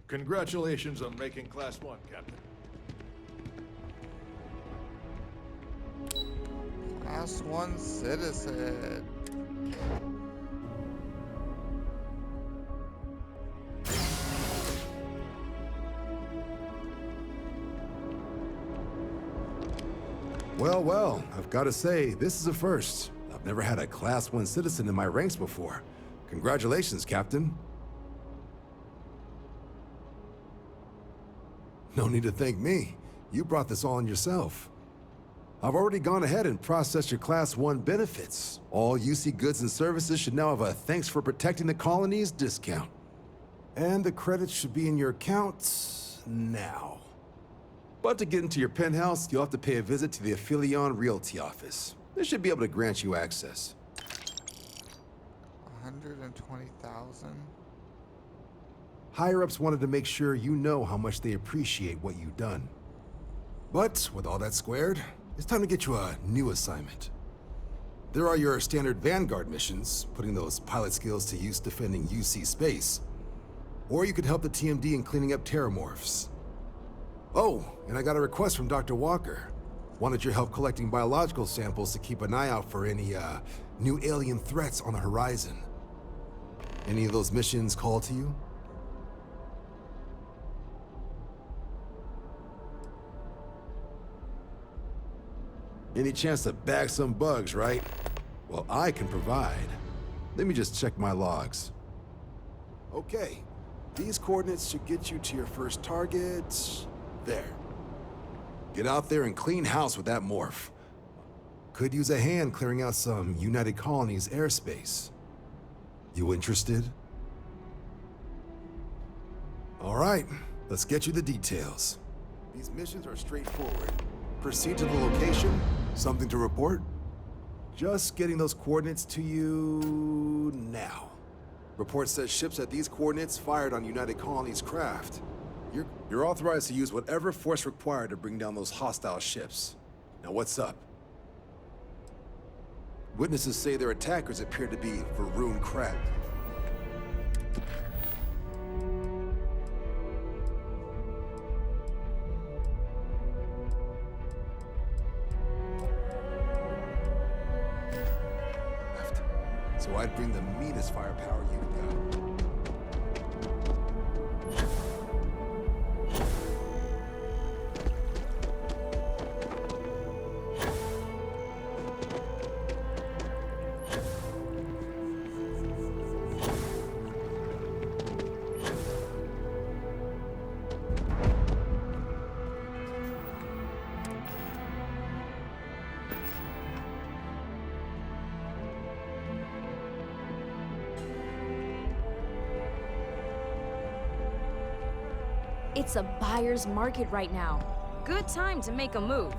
Congratulations on making Class 1, Captain. Class 1 citizen. Well, well, I've got to say, this is a first. I've never had a Class 1 citizen in my ranks before. Congratulations, Captain. No need to thank me. You brought this all on yourself. I've already gone ahead and processed your Class 1 benefits. All UC goods and services should now have a thanks for protecting the colonies discount. And the credits should be in your account now. But to get into your penthouse, you'll have to pay a visit to the Aphelion Realty office. They should be able to grant you access. 120,000. Higher-ups wanted to make sure you know how much they appreciate what you've done. But with all that squared, it's time to get you a new assignment. There are your standard Vanguard missions, putting those pilot skills to use defending UC space. Or you could help the TMD in cleaning up terramorphs. Oh, and I got a request from Dr. Walker. Wanted your help collecting biological samples to keep an eye out for any, new alien threats on the horizon. Any of those missions call to you? Any chance to bag some bugs, right? Well, I can provide. Let me just check my logs. Okay, these coordinates should get you to your first target. There. Get out there and clean house with that morph. Could use a hand clearing out some United Colonies airspace. You interested? All right, let's get you the details. These missions are straightforward. Proceed to the location. Something to report? Just getting those coordinates to you now. Report says ships at these coordinates fired on United Colonies craft. You're authorized to use whatever force required to bring down those hostile ships. Now what's up? Witnesses say their attackers appear to be Varun Crab. So I'd bring the meanest firepower you've got. It's a buyer's market right now. Good time to make a move.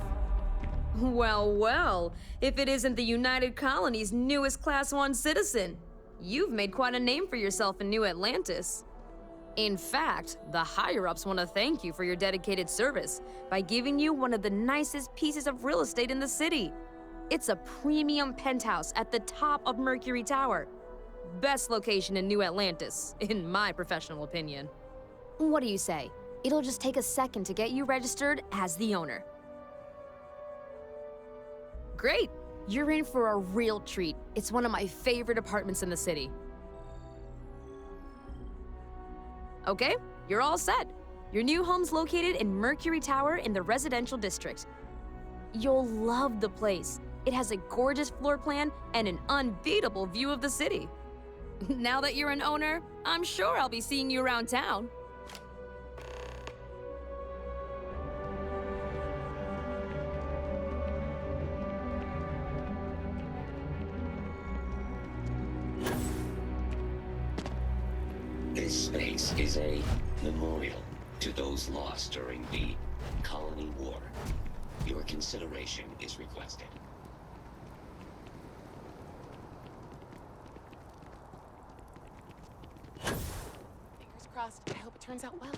Well, well, if it isn't the United Colony's newest Class 1 citizen. You've made quite a name for yourself in New Atlantis. In fact, the higher-ups want to thank you for your dedicated service by giving you one of the nicest pieces of real estate in the city. It's a premium penthouse at the top of Mercury Tower. Best location in New Atlantis, in my professional opinion. What do you say? It'll just take a second to get you registered as the owner. Great! You're in for a real treat. It's one of my favorite apartments in the city. Okay, you're all set. Your new home's located in Mercury Tower in the residential district. You'll love the place. It has a gorgeous floor plan and an unbeatable view of the city. Now that you're an owner, I'm sure I'll be seeing you around town. This space is a memorial to those lost during the Colony War. Your consideration is requested. Fingers crossed. I hope it turns out well.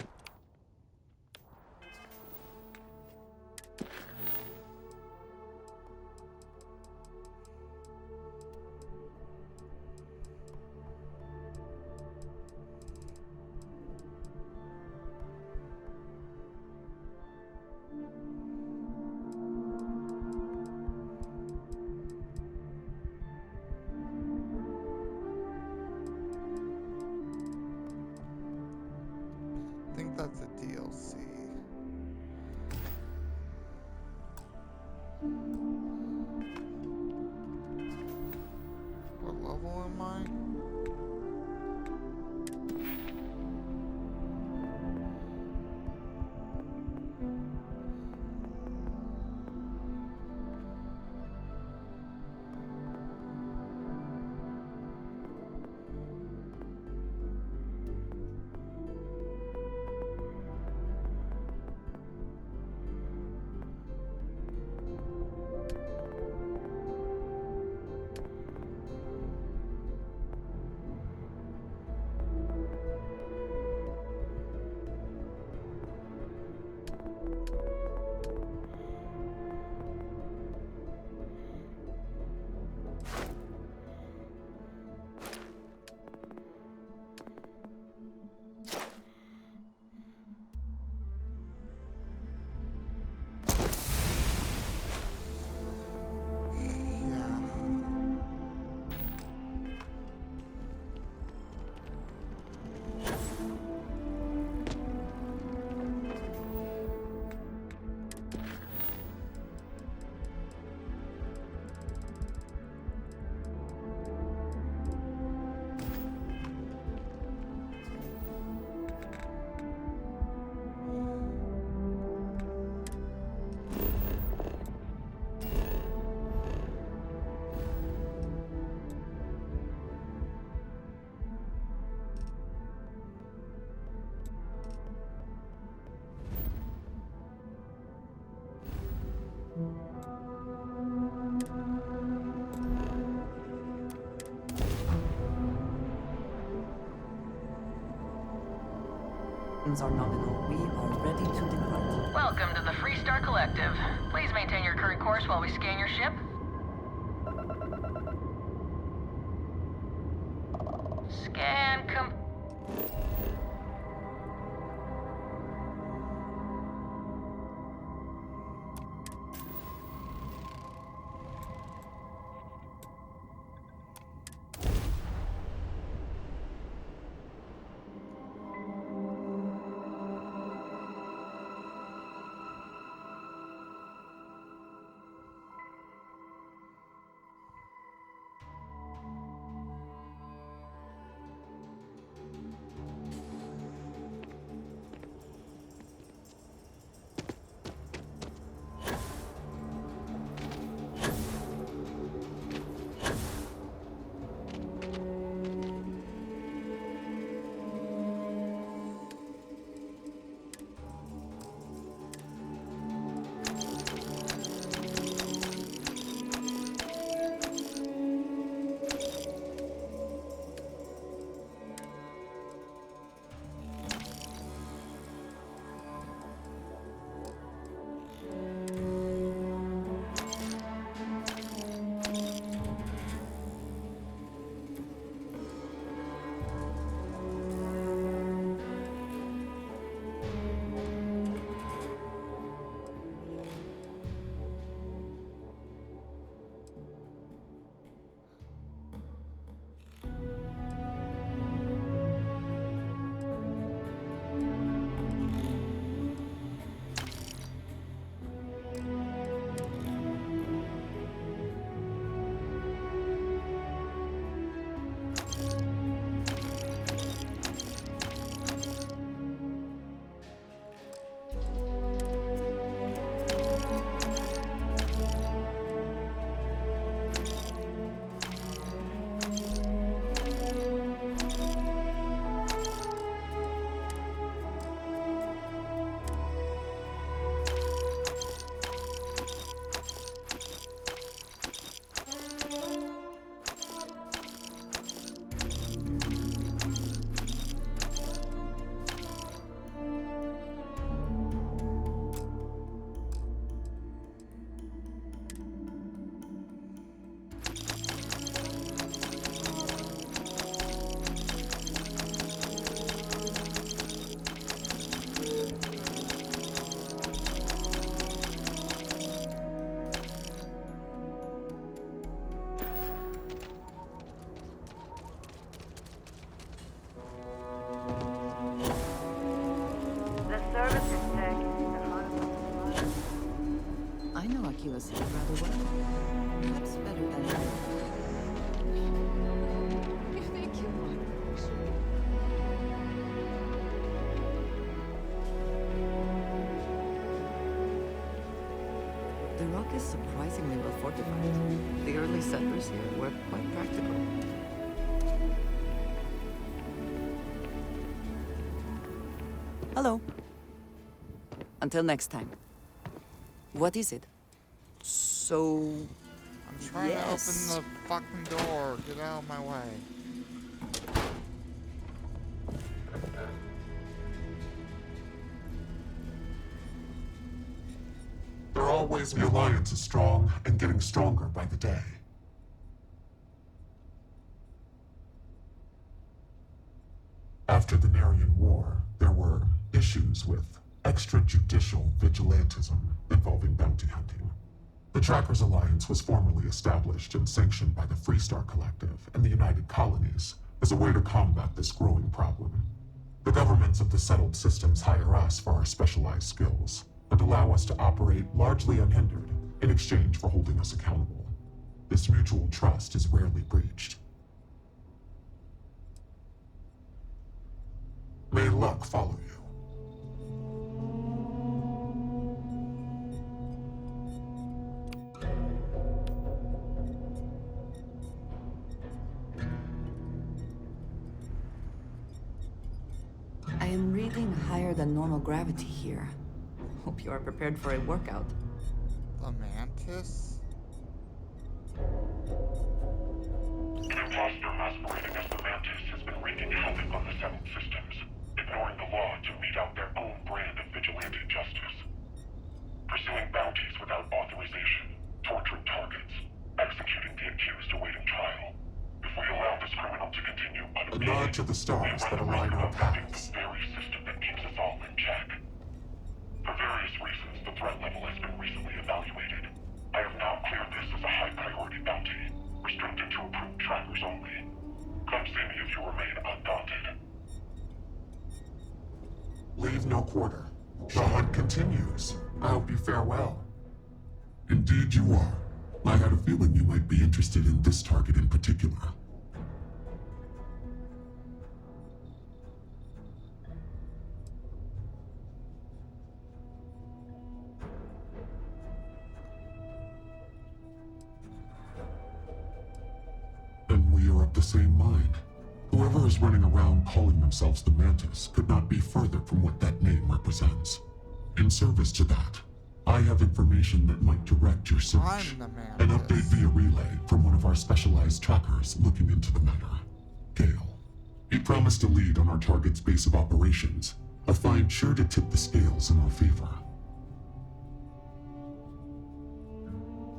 that's a DLC. What level am I? Are nominal. We are ready to depart. Welcome to the Freestar Collective. Please maintain your current course while we scan your ship. Scan com... the city rather well. Perhaps better than I. Thank you. The rock is surprisingly well fortified. The early settlers here were quite practical. Hello. Until next time. What is it? So... I'm trying Yes. to open the fucking door. Get out of my way. There are always the alliance is strong and getting stronger by the day. After the Narian War, there were issues with extrajudicial vigilantism involving bounty hunting. The Trackers Alliance was formally established and sanctioned by the Freestar Collective and the United Colonies as a way to combat this growing problem. The governments of the settled systems hire us for our specialized skills and allow us to operate largely unhindered in exchange for holding us accountable. This mutual trust is rarely breached. May luck follow you. I am reading higher than normal gravity here. Hope you are prepared for a workout. The mantis? An imposter masquerading as the Mantis has been wreaking havoc on the settled systems, ignoring the law to mete out their own brand of vigilante justice. Pursuing bounties without authorization, torturing targets, executing the accused awaiting trial. If we allow this criminal to continue unabated, a nod to the stars that align our paths. The very system that keeps us all in check. For various reasons, the threat level has been recently evaluated. I have now cleared this as a high priority bounty, restricted to approved trackers only. Come see me if you remain undaunted. Leave no quarter. The hunt continues. I hope you fare well. Indeed you are. I had a feeling you might be interested in this target in particular. And we are of the same mind. Whoever is running around calling themselves the Mantis could not be further from what that name represents. In service to that, I have information that might direct your search. I'm the An Mantis. update via relay from one of our specialized trackers looking into the matter. Gale. He promised a lead on our target's base of operations, a find sure to tip the scales in our favor.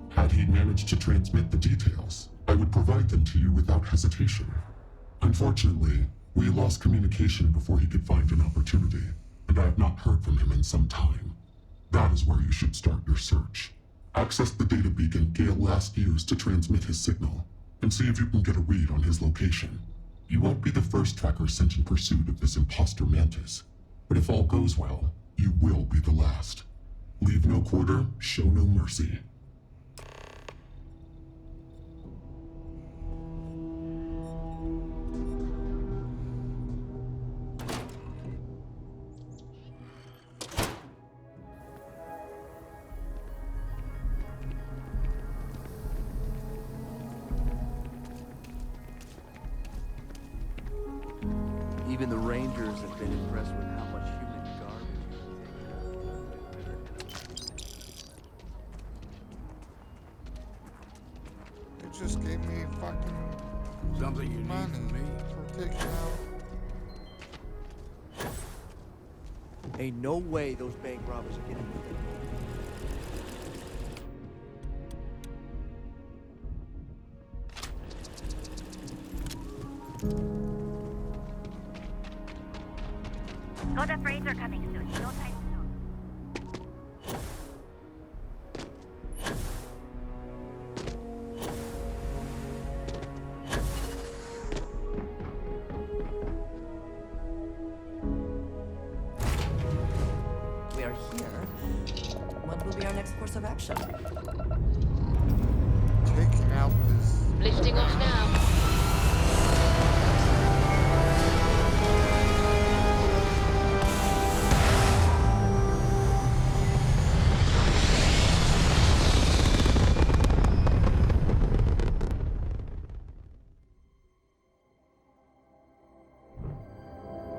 Had he managed to transmit the details, I would provide them to you without hesitation. Unfortunately, we lost communication before he could find an opportunity, and I have not heard from him in some time. That is where you should start your search. Access the data beacon Gale last used to transmit his signal, and see if you can get a read on his location. You won't be the first tracker sent in pursuit of this imposter Mantis, but if all goes well, you will be the last. Leave no quarter, show no mercy. Even the Rangers have been impressed with how much human garbage. They just gave me fucking Something you need money from me? for taking out. Ain't no way those bank robbers are getting with their gold. Golden Freights are coming soon. No time soon. We are here. What will be our next next course of action? Taking out this. Lifting off now.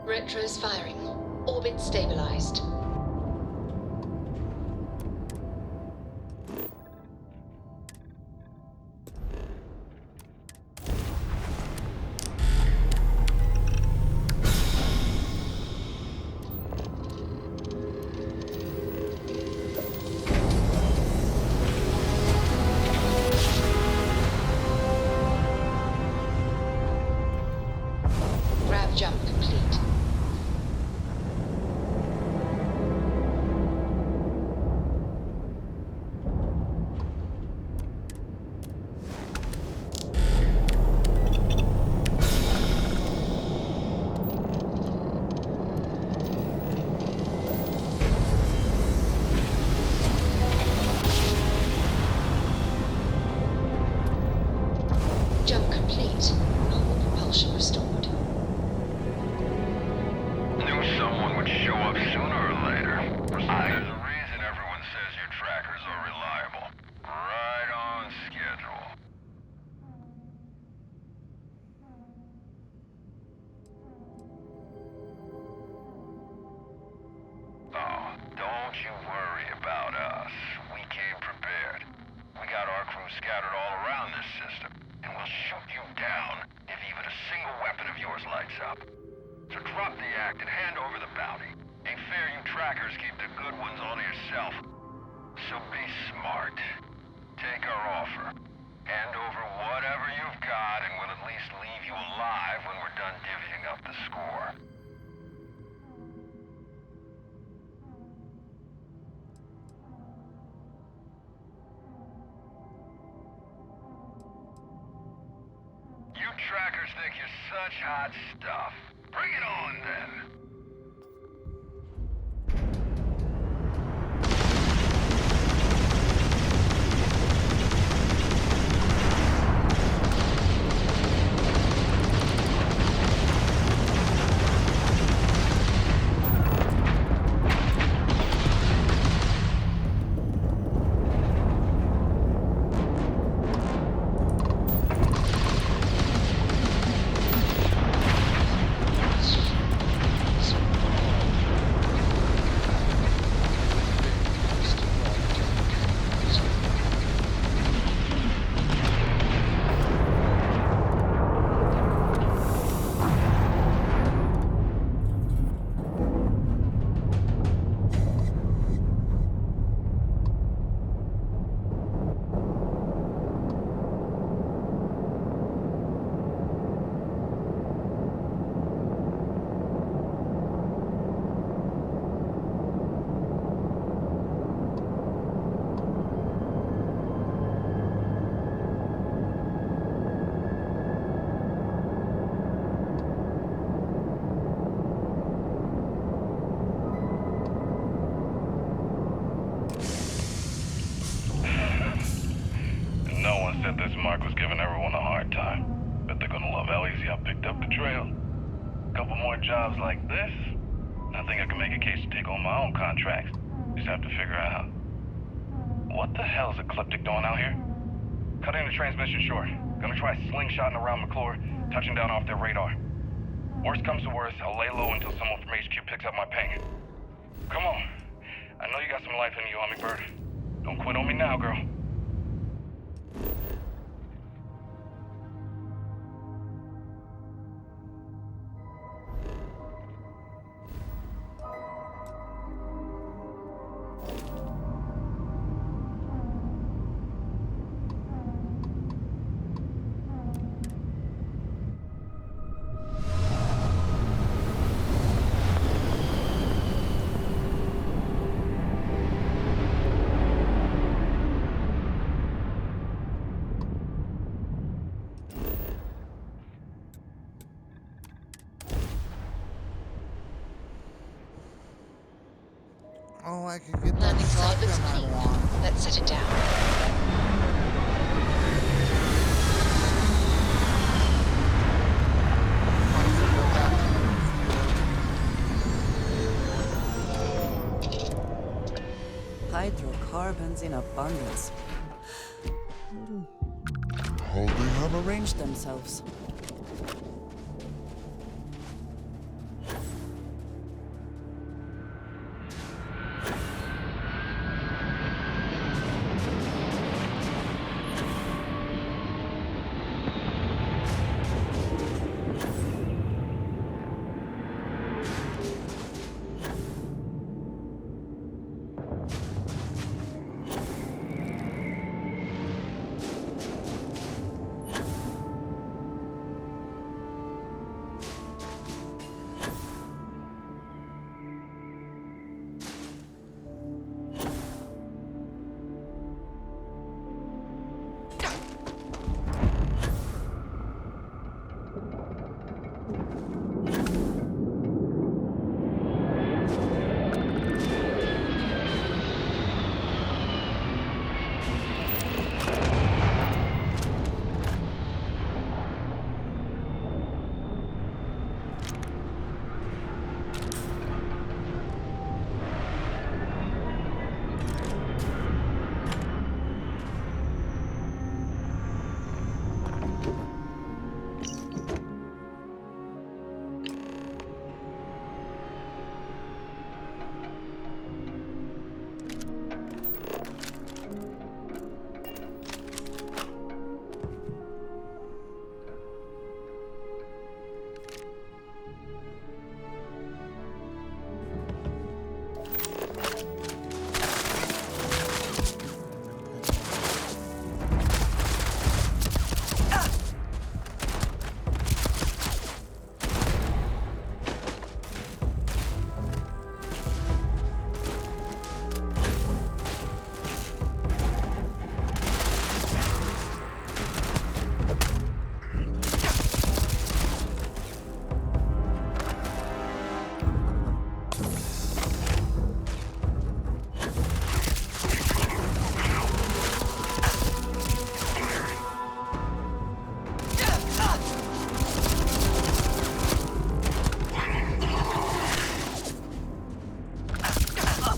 Retros firing. Orbit stabilized. Grav jump complete. Jump complete. Normal propulsion restored. Knew someone would show up sooner or later. There's a reason everyone says your trackers are reliable. Right on schedule. Oh, don't you worry about us. We came prepared. We got our crew scattered all around this system, and we'll shoot you down if even a single weapon of yours lights up. So drop the act and hand over the bounty. Ain't fair you trackers keep the good ones all to yourself. So be smart. Take our offer. Hand over whatever you've got and we'll at least leave you alive when we're done divvying up the score. You trackers think you're such hot stuff. Bring it on, then. No one said this mark was giving everyone a hard time. Bet they're gonna love how easy I picked up the trail. Couple more jobs like this, I think I can make a case to take on my own contracts. Just have to figure out how. What the hell is Ecliptic doing out here? Cutting the transmission short. Gonna try slingshotting around McClure, touching down off their radar. Worst comes to worst, I'll lay low until someone from HQ picks up my ping. Come on. I know you got some life in you, Hummingbird. Don't quit on me now, girl. Oh, I can get that Landing site looks shotgun I clean. want. Let's set it down. Might as well go back to the field. Hydrocarbons in abundance. How they have arranged themselves.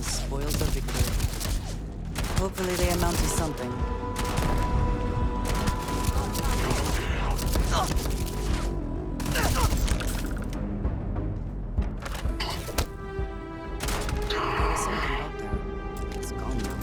Spoils of victory. Hopefully they amount to something. There was something out there. It's gone now.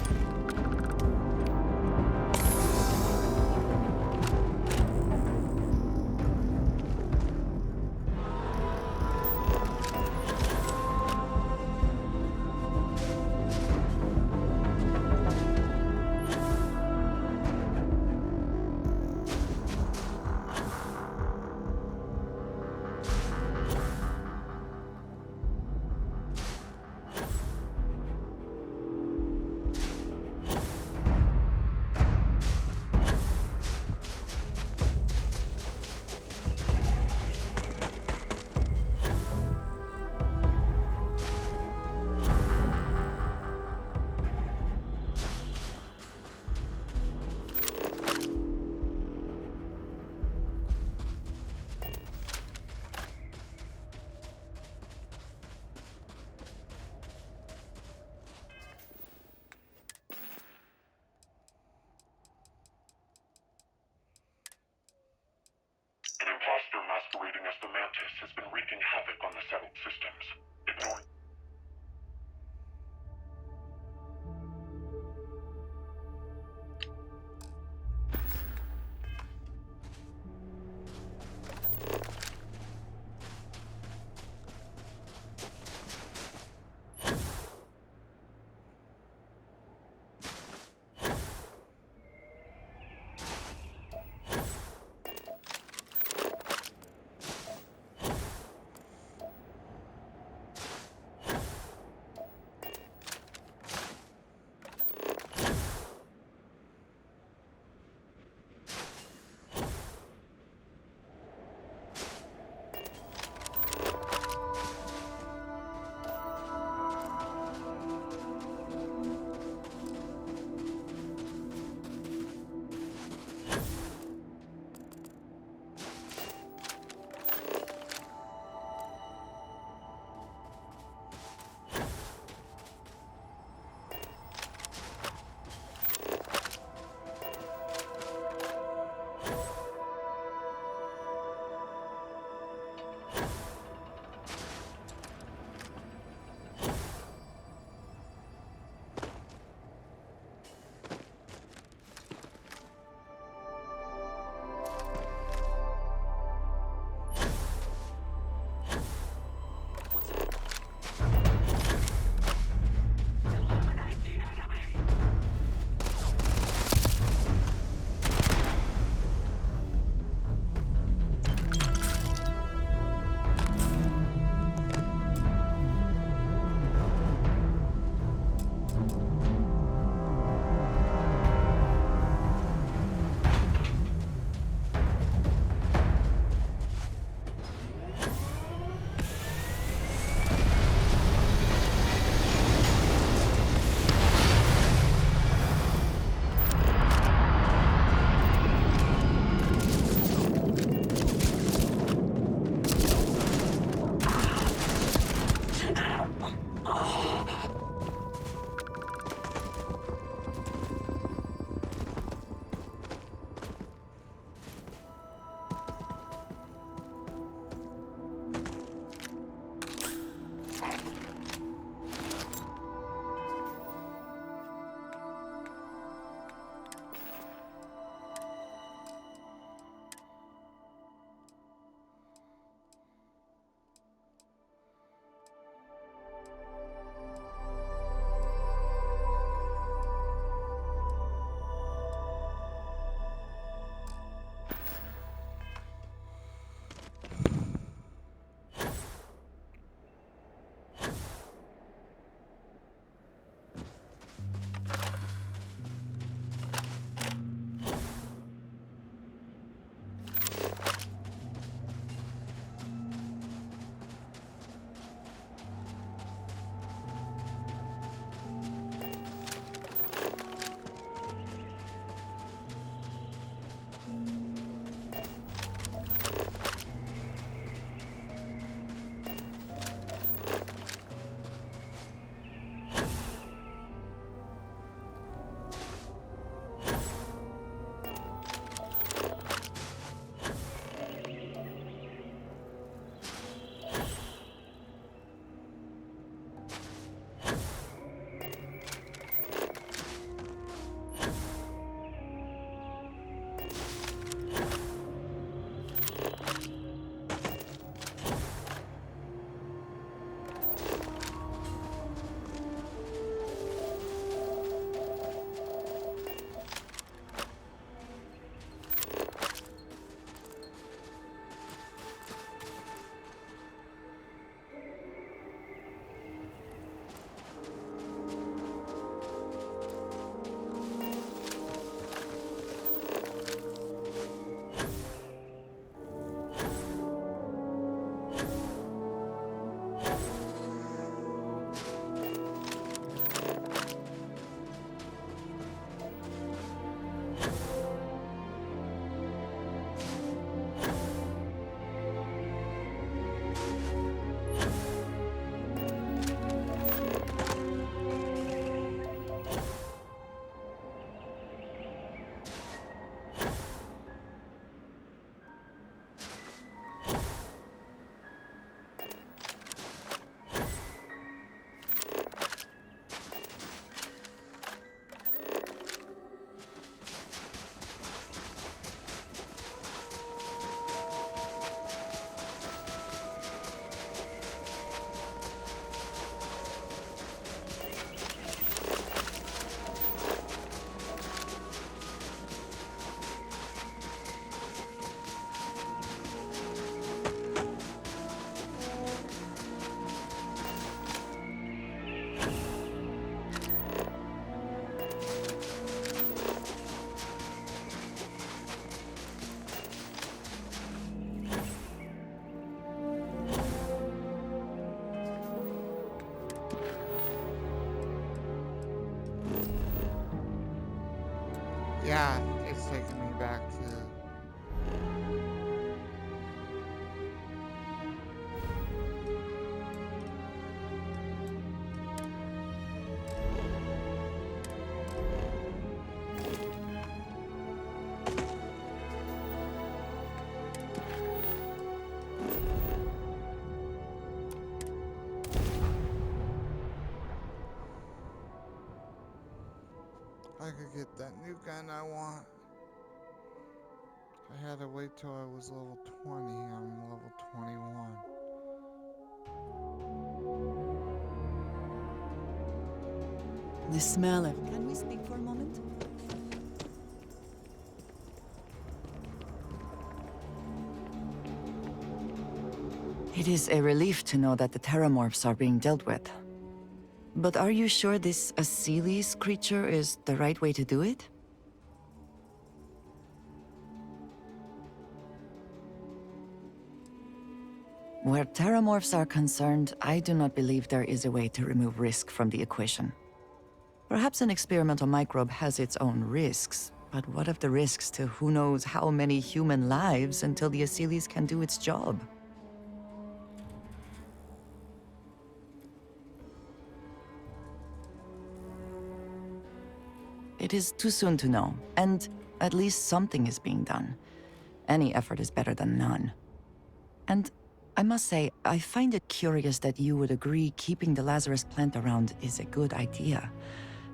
Yeah, it's taking me back to. I could get that new gun I want. I had to wait till I was level 20. I'm level 21. The smell of... Can we speak for a moment? It is a relief to know that the Terramorphs are being dealt with. But are you sure this Aseles creature is the right way to do it? Where Terramorphs are concerned, I do not believe there is a way to remove risk from the equation. Perhaps an experimental microbe has its own risks, but what of the risks to who knows how many human lives until the Aseles can do its job? It is too soon to know, and at least something is being done. Any effort is better than none. And I must say, I find it curious that you would agree keeping the Lazarus plant around is a good idea.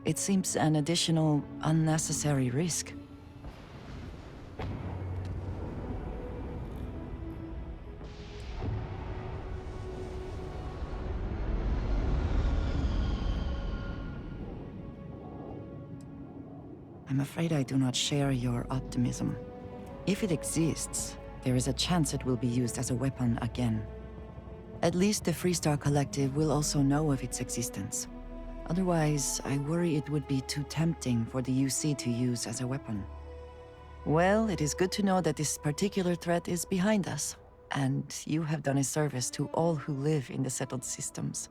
It seems an additional, unnecessary risk. I'm afraid I do not share your optimism. If it exists, there is a chance it will be used as a weapon again. At least the Freestar Collective will also know of its existence. Otherwise, I worry it would be too tempting for the UC to use as a weapon. Well, it is good to know that this particular threat is behind us, and you have done a service to all who live in the settled systems.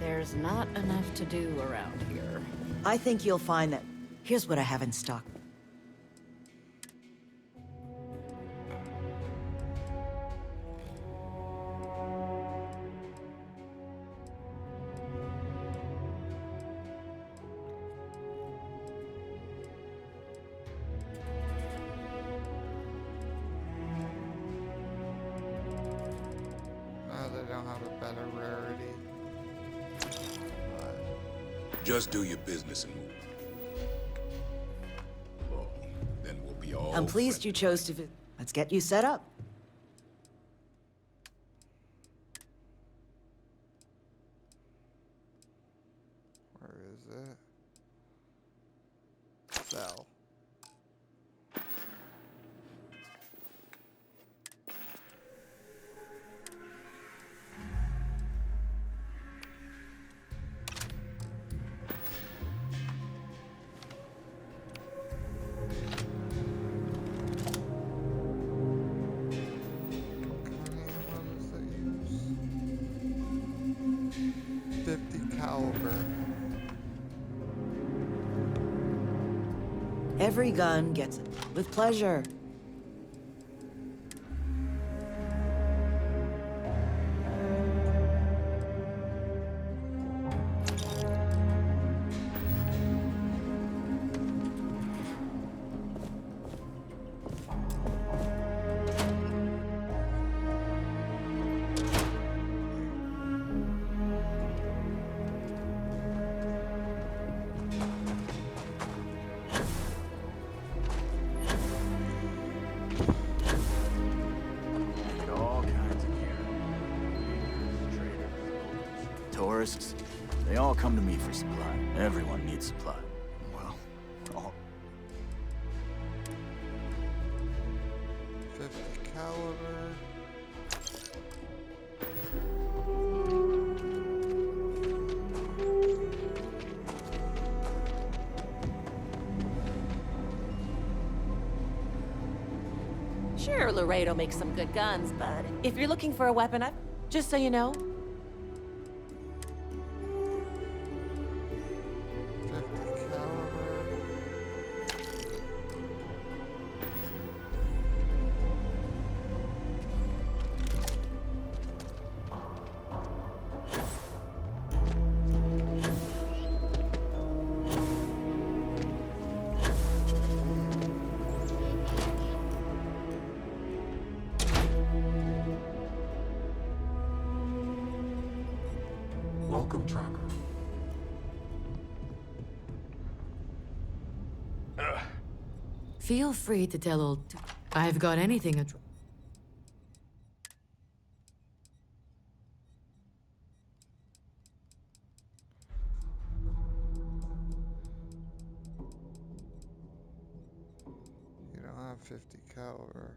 There's not enough to do around here. I think you'll find that. Here's what I have in stock. They don't have a better rarity. Just do your business and move. Well, then we'll be all I'm pleased friendly. you chose to. Let's get you set up. Where is it? Sell. Every gun gets it. With pleasure. Tourists, they all come to me for supply. Everyone needs supply. Well, all... 50 caliber. Sure, Laredo makes some good guns, but if you're looking for a weapon, just so you know, Welcome, tracker. Feel free to tell old... I've got anything at... You don't have 50 caliber.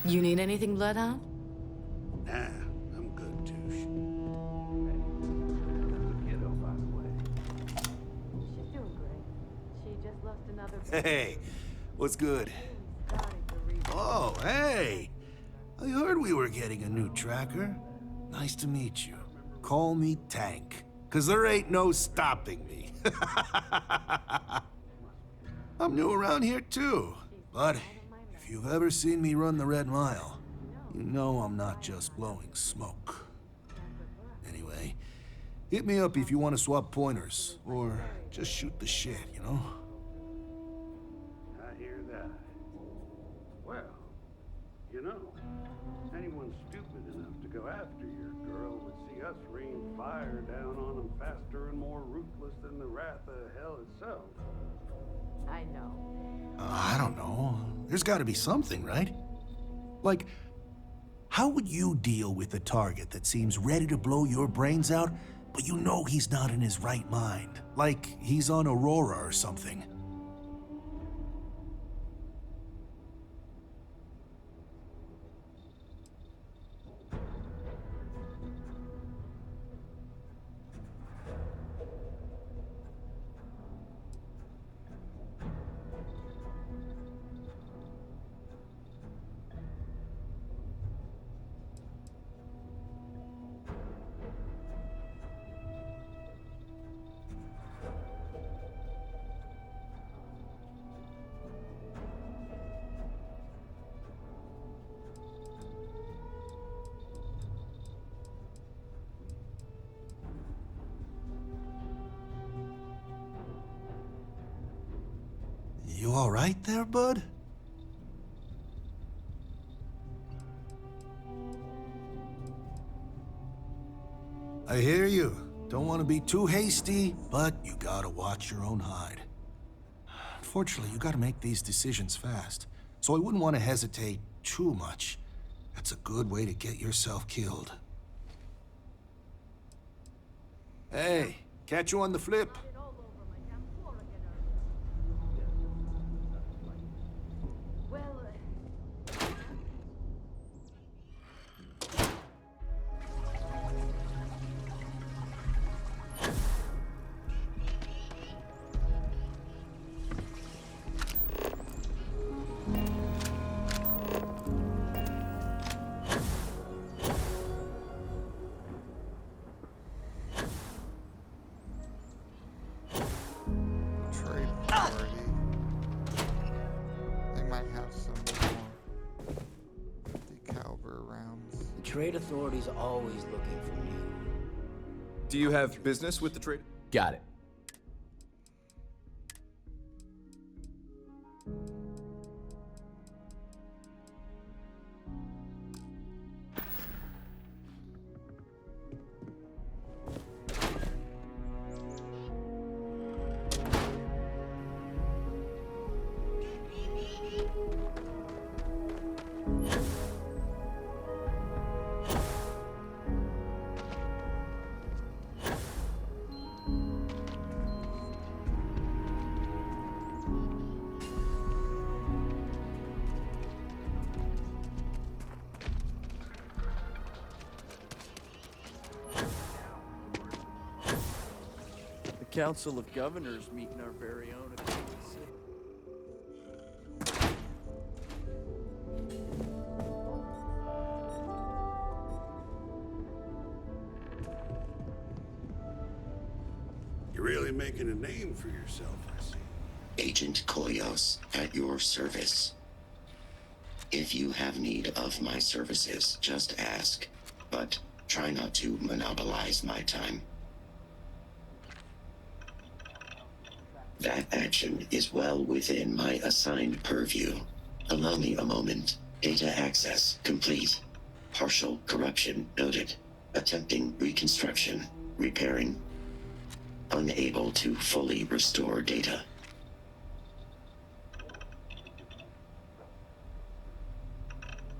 You need anything, Bloodhound? Nah, I'm good, Touche. She's doing great. She just lost another... Hey, what's good? Oh, hey! I heard we were getting a new tracker. Nice to meet you. Call me Tank, 'cause there ain't no stopping me. I'm new around here too, but if you've ever seen me run the Red Mile, you know I'm not just blowing smoke. Anyway, hit me up if you want to swap pointers, or just shoot the shit, you know? I hear that. Well, you know, anyone stupid enough to go after your girl would see us rain fire down on them faster and more ruthless than the wrath of hell itself. I know. I don't know. There's got to be something, right? Like, how would you deal with a target that seems ready to blow your brains out, but you know he's not in his right mind? Like he's on Aurora or something. You all right there, bud? I hear you. Don't want to be too hasty, but you gotta watch your own hide. Unfortunately, you gotta make these decisions fast, so I wouldn't want to hesitate too much. That's a good way to get yourself killed. Hey, catch you on the flip. Trade authority. They might have some more 50 caliber rounds. The trade authority's always looking for new. Do you have business with the trade? Got it. The Council of Governors meet in our very own Kansas City. You're really making a name for yourself, I see. Agent Koyos, at your service. If you have need of my services, just ask, but try not to monopolize my time. That action is well within my assigned purview. Allow me a moment. Data access complete. Partial corruption noted. Attempting reconstruction. Repairing. Unable to fully restore data.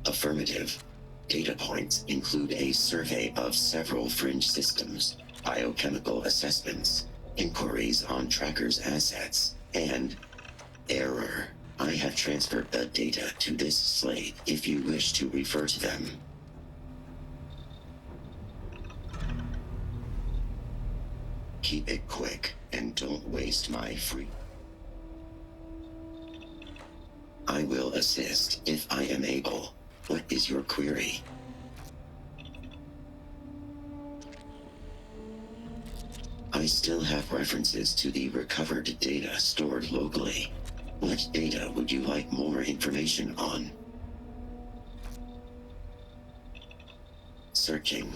Affirmative. Data points include a survey of several fringe systems, biochemical assessments, inquiries on trackers' assets, and error. I have transferred the data to this slate if you wish to refer to them. Keep it quick and don't waste my free. I will assist if I am able. What is your query? I still have references to the recovered data stored locally. What data would you like more information on? Searching.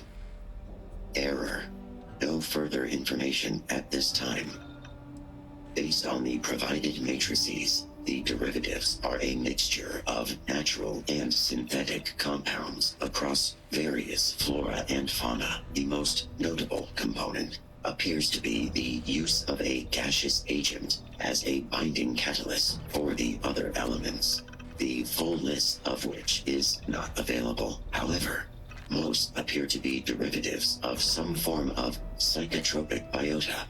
Error. No further information at this time. Based on the provided matrices, the derivatives are a mixture of natural and synthetic compounds across various flora and fauna. The most notable component appears to be the use of a gaseous agent as a binding catalyst for the other elements, the full list of which is not available. However, most appear to be derivatives of some form of psychotropic biota.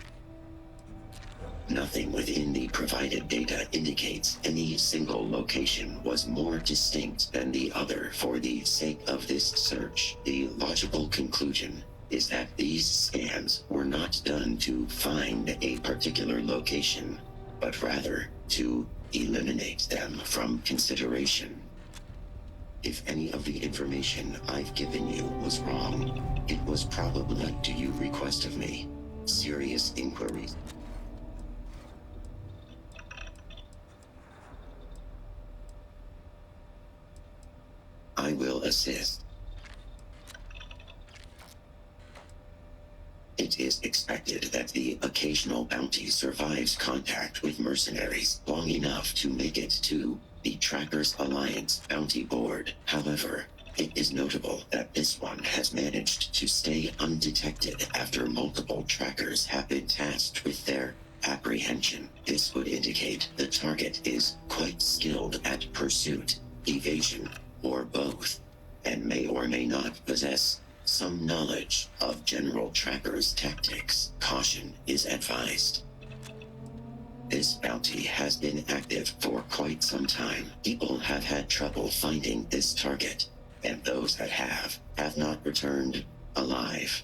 Nothing within the provided data indicates any single location was more distinct than the other. For the sake of this search, the logical conclusion is that these scans were not done to find a particular location, but rather to eliminate them from consideration. If any of the information I've given you was wrong, it was probably what do you request of me? Serious inquiries. I will assist. It is expected that the occasional bounty survives contact with mercenaries long enough to make it to the Trackers Alliance bounty board. However, it is notable that this one has managed to stay undetected after multiple trackers have been tasked with their apprehension. This would indicate the target is quite skilled at pursuit, evasion, or both, and may or may not possess some knowledge of General Tracker's tactics. Caution is advised. This bounty has been active for quite some time. People have had trouble finding this target, and those that have not returned alive.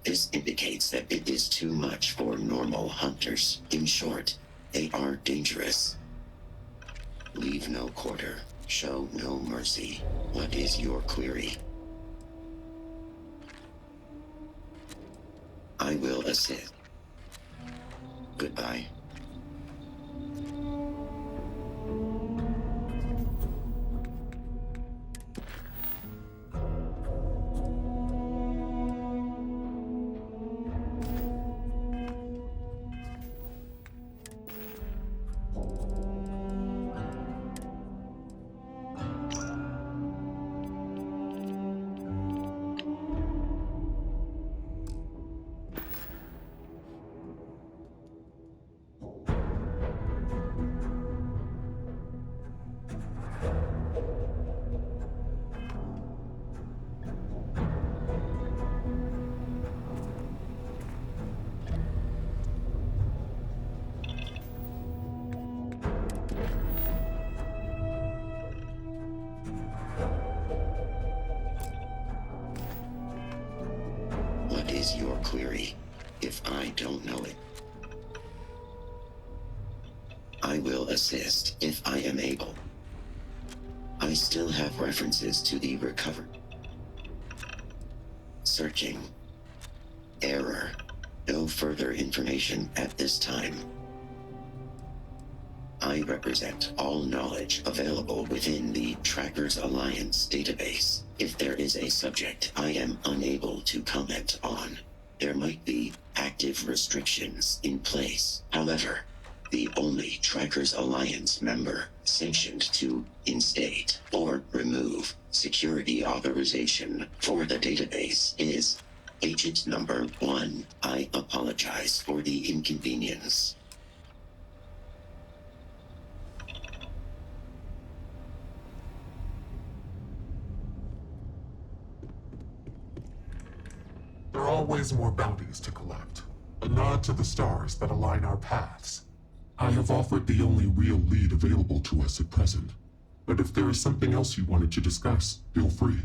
This indicates that it is too much for normal hunters. In short, they are dangerous. Leave no quarter. Show no mercy. What is your query? I will assist. Goodbye. What is your query, if I don't know it? I will assist if I am able. I still have references to the recovered. Searching. Error. No further information at this time. I represent all knowledge available within the Trackers Alliance database. If there is a subject I am unable to comment on, there might be active restrictions in place. However, the only Trackers Alliance member sanctioned to instate or remove security authorization for the database is Agent number 1. I apologize for the inconvenience. There are always more bounties to collect. A nod to the stars that align our paths. I have offered the only real lead available to us at present. But if there is something else you wanted to discuss, feel free.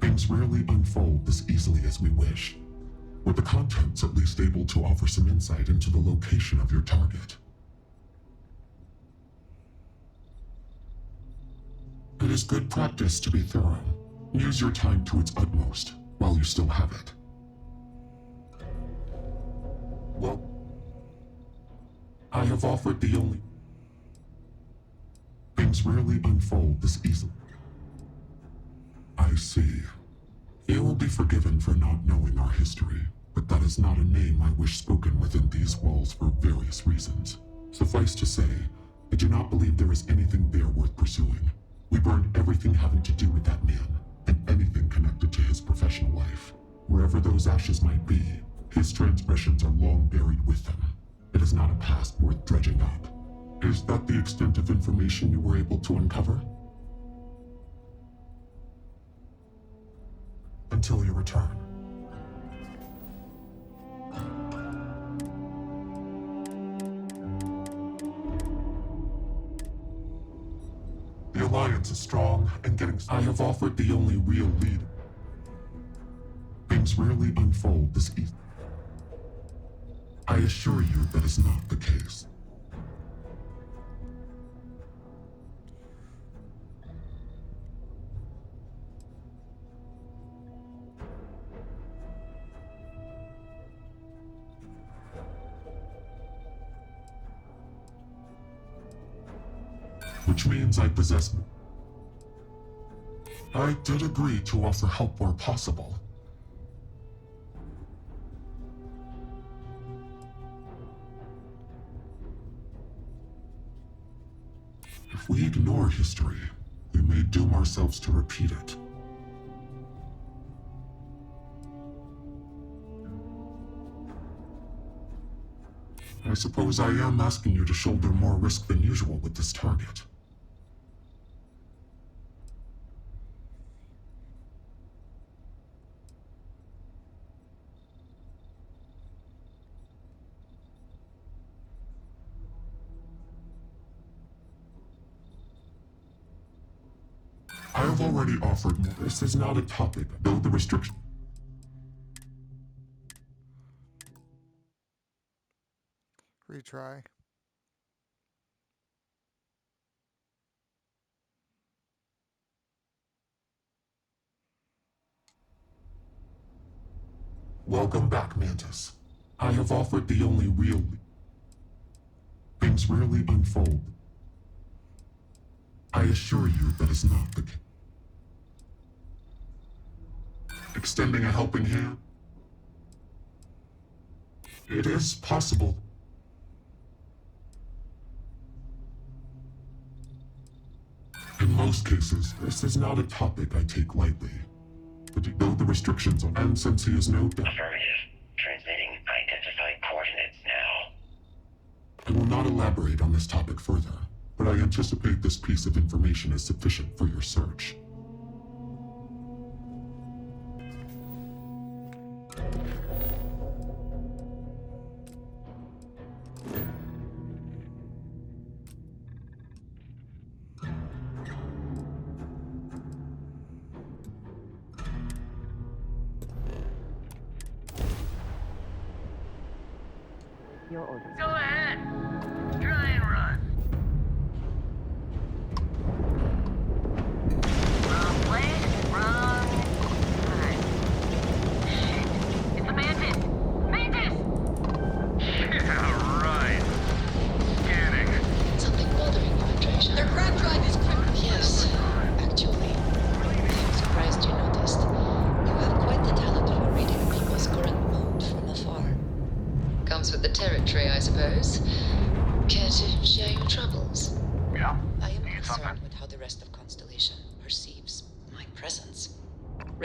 Things rarely unfold this easily as we wish, with the contents at least able to offer some insight into the location of your target. It is good practice to be thorough. Use your time to its utmost, while you still have it. Well, I have offered the only... Things rarely unfold this easily. I see. You will be forgiven for not knowing our history, but that is not a name I wish spoken within these walls for various reasons. Suffice to say, I do not believe there is anything there worth pursuing. We burned everything having to do with that man, and anything connected to his professional life. Wherever those ashes might be, his transgressions are long buried with them. It is not a past worth dredging up. Is that the extent of information you were able to uncover? Until you return. The Alliance is strong and getting... I have offered the only real lead. Things rarely unfold this easily. I assure you that is not the case. Which means I possess... I did agree to offer help where possible. If we ignore history, we may doom ourselves to repeat it. I suppose I am asking you to shoulder more risk than usual with this target. I have already offered more. This is not a topic, though the restriction... Retry. Welcome back, Mantis. I have offered the only real... Things rarely unfold. I assure you that is not the case. Extending a helping hand? It is possible. In most cases, this is not a topic I take lightly. But you know the restrictions on... And since he is no... Affirmative. Transmitting identified coordinates now. I will not elaborate on this topic further, but I anticipate this piece of information is sufficient for your search. Your orders. Go ahead. Try and run. Wrong place, wrong time. Shit. It's the Mantis! Mantis! Yeah, right. Scanning. Something bothering you, Andrea? Their crab drive is crippled. Yes, actually. I'm surprised you noticed. You have quite the talent for reading people's current mood from afar. Comes with the territory,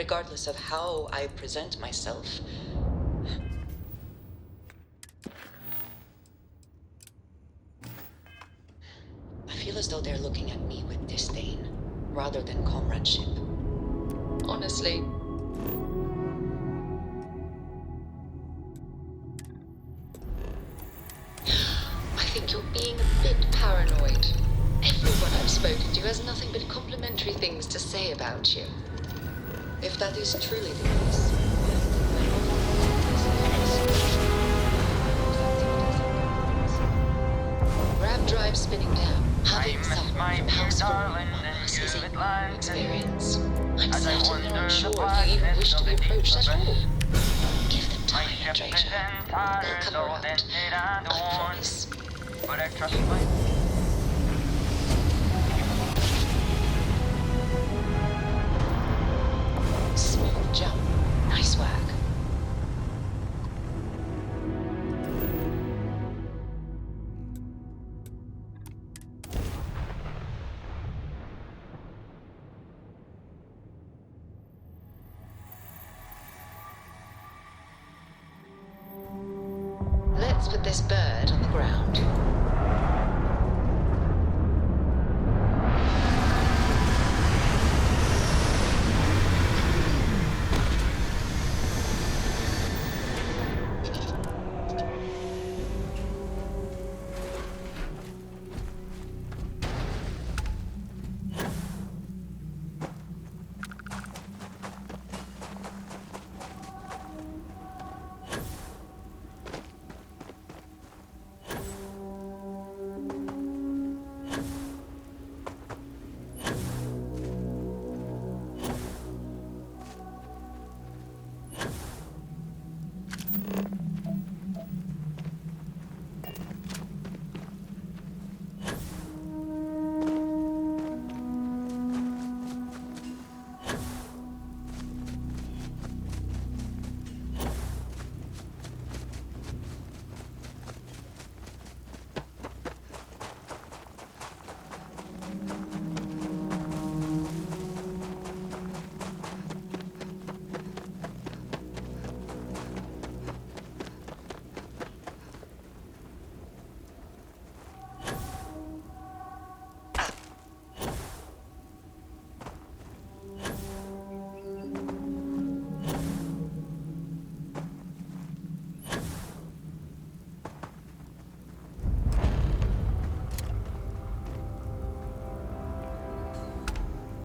regardless of how I present myself. I feel as though they're looking at me with disdain, rather than comradeship. Honestly. I think you're being a bit paranoid. Everyone I've spoken to has nothing but complimentary things to say about you. If that is truly the case. Grab drive spinning down. Having suffered from household loss is a new experience. I'm certain they're unsure if you even wish to be approached at all. Give them time, Draja. They'll come around. I promise. Smooth jump. Nice work. Let's put this bird on the ground.